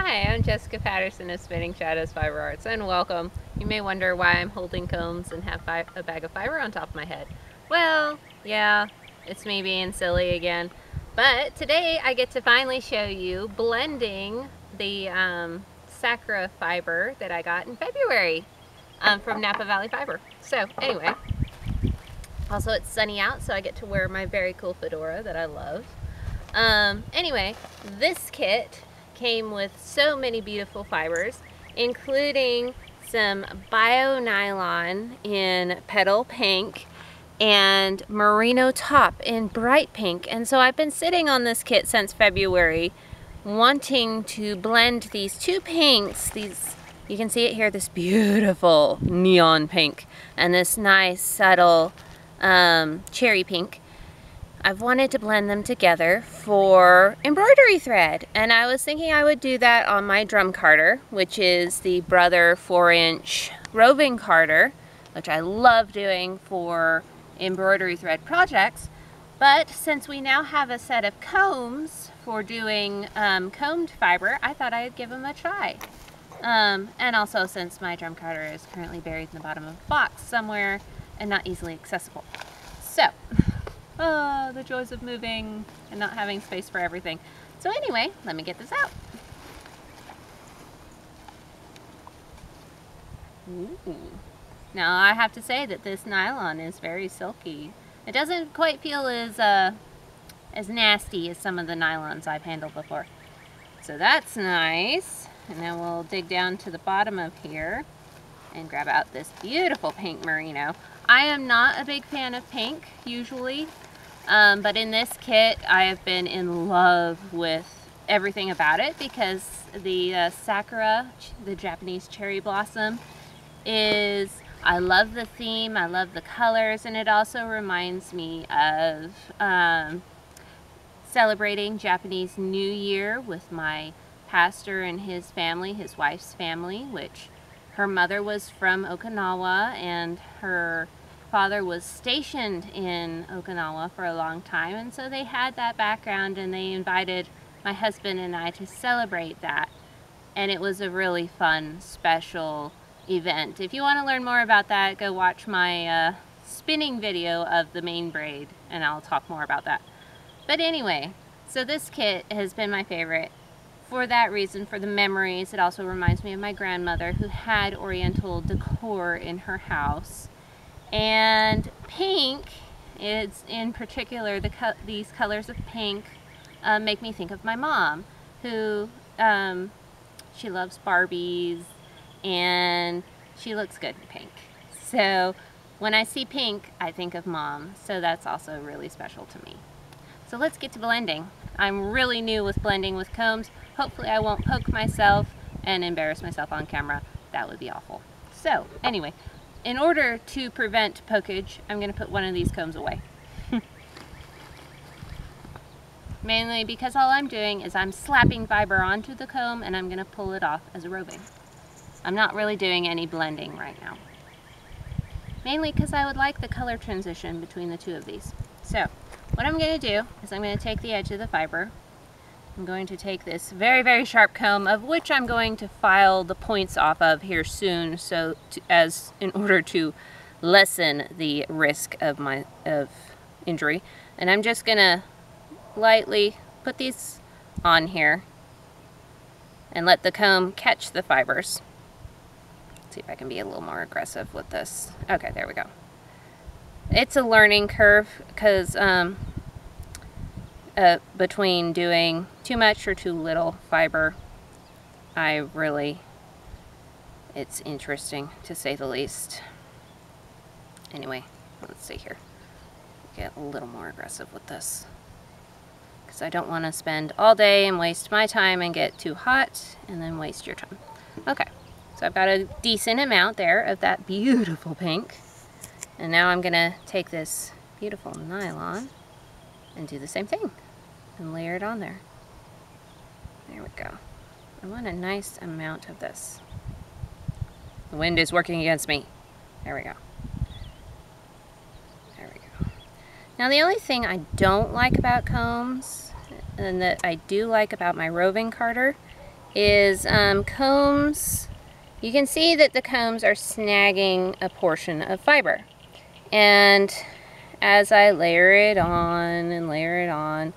Hi, I'm Jessica Patterson of Spinning Shadows Fiber Arts, and welcome. You may wonder why I'm holding combs and have a bag of fiber on top of my head. Well, yeah, it's me being silly again. But today I get to finally show you blending the Sakura fiber that I got in February from Napa Valley Fiber. So anyway, also it's sunny out, so I get to wear my very cool fedora that I love. Anyway, this kit came with so many beautiful fibers, including some bio nylon in petal pink and merino top in bright pink. And so I've been sitting on this kit since February, wanting to blend these two pinks. You can see it here, this beautiful neon pink and this nice subtle cherry pink. I've wanted to blend them together for embroidery thread, and I was thinking I would do that on my drum carder, which is the Brother 4-inch roving carder, which I love doing for embroidery thread projects. But since we now have a set of combs for doing combed fiber, I thought I'd give them a try. And also since my drum carder is currently buried in the bottom of a box somewhere and not easily accessible. So, oh, the joys of moving and not having space for everything. So anyway, let me get this out. Ooh. Now I have to say that this nylon is very silky. It doesn't quite feel as nasty as some of the nylons I've handled before. So that's nice. And then we'll dig down to the bottom of here and grab out this beautiful pink merino. I am not a big fan of pink usually. But in this kit, I have been in love with everything about it because the Sakura, the Japanese cherry blossom, I love the theme, I love the colors, and it also reminds me of celebrating Japanese New Year with my pastor and his family, his wife's family, which her mother was from Okinawa and her father was stationed in Okinawa for a long time, and so they had that background and they invited my husband and I to celebrate that, and it was a really fun, special event. If you want to learn more about that, go watch my spinning video of the main braid and I'll talk more about that. But anyway, so this kit has been my favorite for that reason, for the memories. It also reminds me of my grandmother who had Oriental decor in her house. And pink is, in particular, these colors of pink make me think of my mom, who she loves Barbies and she looks good in pink. So when I see pink, I think of mom. So that's also really special to me. So let's get to blending. I'm really new with blending with combs. Hopefully I won't poke myself and embarrass myself on camera. That would be awful. So anyway, in order to prevent pokage, I'm going to put one of these combs away. Mainly because all I'm doing is I'm slapping fiber onto the comb and I'm going to pull it off as a roving. I'm not really doing any blending right now. Mainly because I would like the color transition between the two of these. So what I'm going to do is I'm going to take the edge of the fiber. I'm going to take this very, very sharp comb, of which I'm going to file the points off of here soon, so in order to lessen the risk of injury. And I'm just gonna lightly put these on here and let the comb catch the fibers. Let's see if I can be a little more aggressive with this. Okay, there we go. It's a learning curve because between doing too much or too little fiber, it's interesting to say the least. Anyway, let's see here. Get a little more aggressive with this because I don't want to spend all day and waste my time and get too hot and then waste your time. Okay, so I've got a decent amount there of that beautiful pink, and now I'm gonna take this beautiful nylon and do the same thing and layer it on there. There we go. I want a nice amount of this. The wind is working against me. There we go. There we go. Now the only thing I don't like about combs, and that I do like about my roving carder, is combs. You can see that the combs are snagging a portion of fiber. And as I layer it on and layer it on,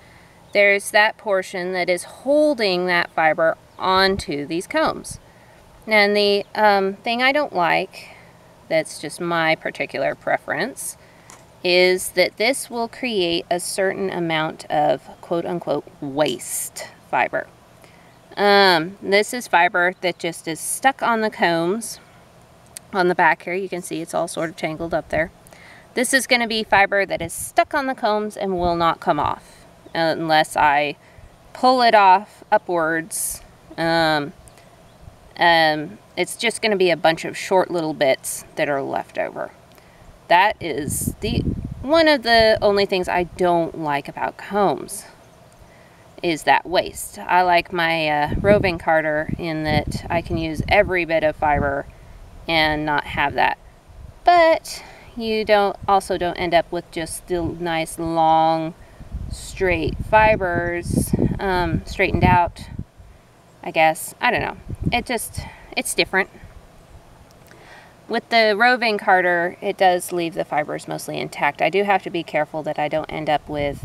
there's that portion that is holding that fiber onto these combs. And the thing I don't like, that's just my particular preference, is that this will create a certain amount of quote-unquote waste fiber. This is fiber that just is stuck on the combs on the back here. You can see it's all sort of tangled up there. This is going to be fiber that is stuck on the combs and will not come off unless I pull it off upwards. It's just going to be a bunch of short little bits that are left over. That is one of the only things I don't like about combs, is that waste. I like my roving carder in that I can use every bit of fiber and not have that. But you also don't end up with just the nice long straight fibers, straightened out, I guess. I don't know. It's different. With the roving carder, it does leave the fibers mostly intact. I do have to be careful that I don't end up with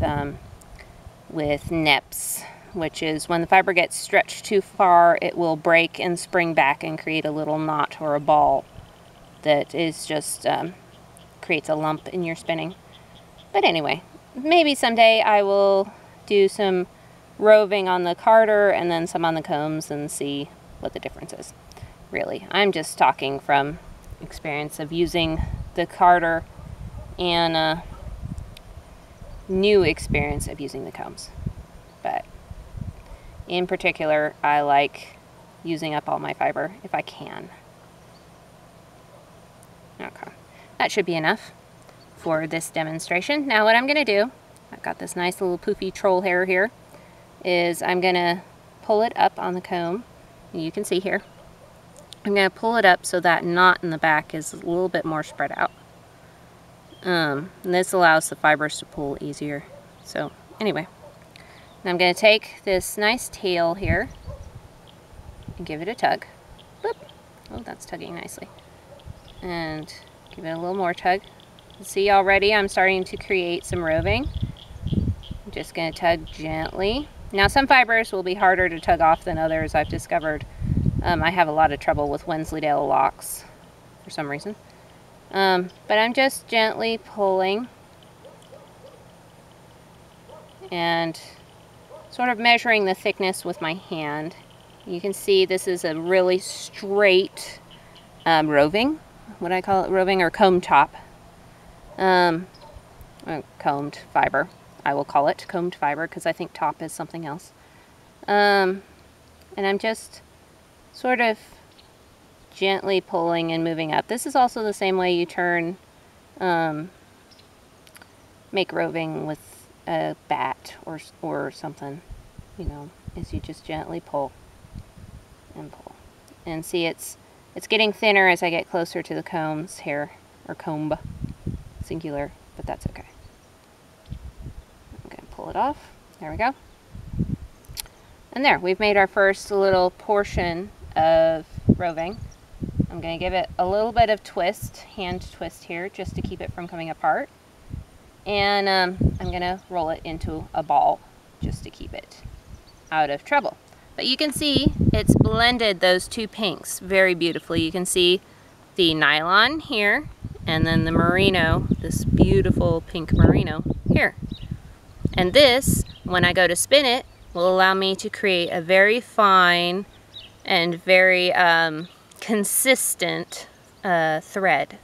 neps, which is when the fiber gets stretched too far, it will break and spring back and create a little knot or a ball that is just creates a lump in your spinning. But anyway, maybe someday I will do some roving on the carder and then some on the combs and see what the difference is. Really, I'm just talking from experience of using the carder and new experience of using the combs. But in particular, I like using up all my fiber if I can. Okay, that should be enough for this demonstration. Now what I'm going to do, I've got this nice little poofy troll hair here, is I'm going to pull it up on the comb. You can see here. I'm going to pull it up so that knot in the back is a little bit more spread out. And this allows the fibers to pull easier. So anyway, I'm going to take this nice tail here and give it a tug. Boop. Oh, that's tugging nicely. And give it a little more tug. See, already I'm starting to create some roving. I'm just going to tug gently. Now some fibers will be harder to tug off than others, I've discovered. I have a lot of trouble with Wensleydale locks for some reason. But I'm just gently pulling and sort of measuring the thickness with my hand. You can see this is a really straight roving. What do I call it? Roving or comb top. Combed fiber. I will call it combed fiber because I think top is something else. And I'm just sort of gently pulling and moving up. This is also the same way you turn, make roving with a bat or something, you know, is you just gently pull and pull. And see, it's getting thinner as I get closer to the combs here, or comb, singular, but that's okay. I'm going to pull it off. There we go. And there, we've made our first little portion of roving. I'm going to give it a little bit of twist, hand twist here, just to keep it from coming apart. And I'm going to roll it into a ball, just to keep it out of trouble. But you can see it's blended those two pinks very beautifully. You can see the nylon here, and then the merino, this beautiful pink merino here. And this, when I go to spin it, will allow me to create a very fine and very consistent thread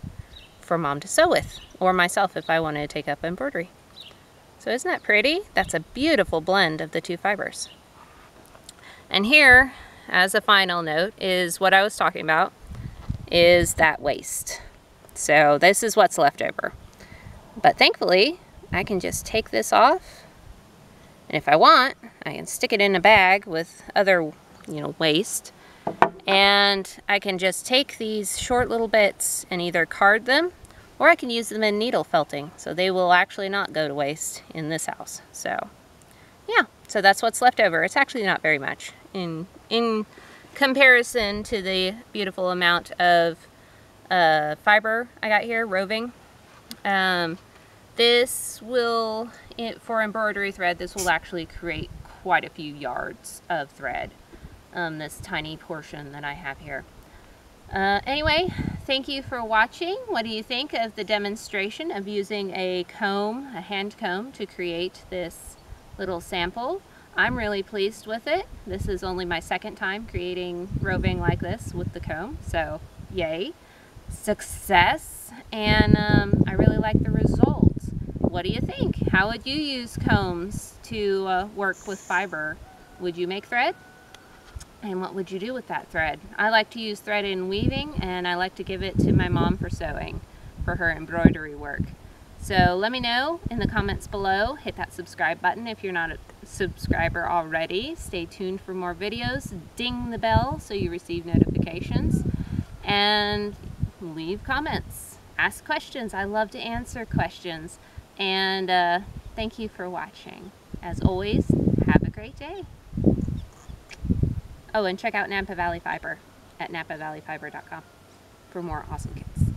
for Mom to sew with, or myself if I wanted to take up embroidery. So isn't that pretty? That's a beautiful blend of the two fibers. And here, as a final note, is what I was talking about, is that waste. So this is what's left over. But thankfully, I can just take this off, and if I want, I can stick it in a bag with other, waste. And I can just take these short little bits and either card them, or I can use them in needle felting, so they will actually not go to waste in this house. So yeah, so that's what's left over. It's actually not very much. in comparison to the beautiful amount of fiber I got here, roving. This will, for embroidery thread, this will actually create quite a few yards of thread, this tiny portion that I have here. Anyway, thank you for watching. What do you think of the demonstration of using a comb, a hand comb, to create this little sample? I'm really pleased with it. This is only my second time creating roving like this with the comb, so yay, success, and I really like the results. What do you think? How would you use combs to work with fiber? Would you make thread? And what would you do with that thread? I like to use thread in weaving, and I like to give it to my mom for sewing, for her embroidery work. So let me know in the comments below. Hit that subscribe button if you're not a subscriber already. Stay tuned for more videos. Ding the bell so you receive notifications. And leave comments. Ask questions. I love to answer questions. And thank you for watching. As always, have a great day. Oh, and check out Napa Valley Fiber at napavalleyfiber.com for more awesome kits.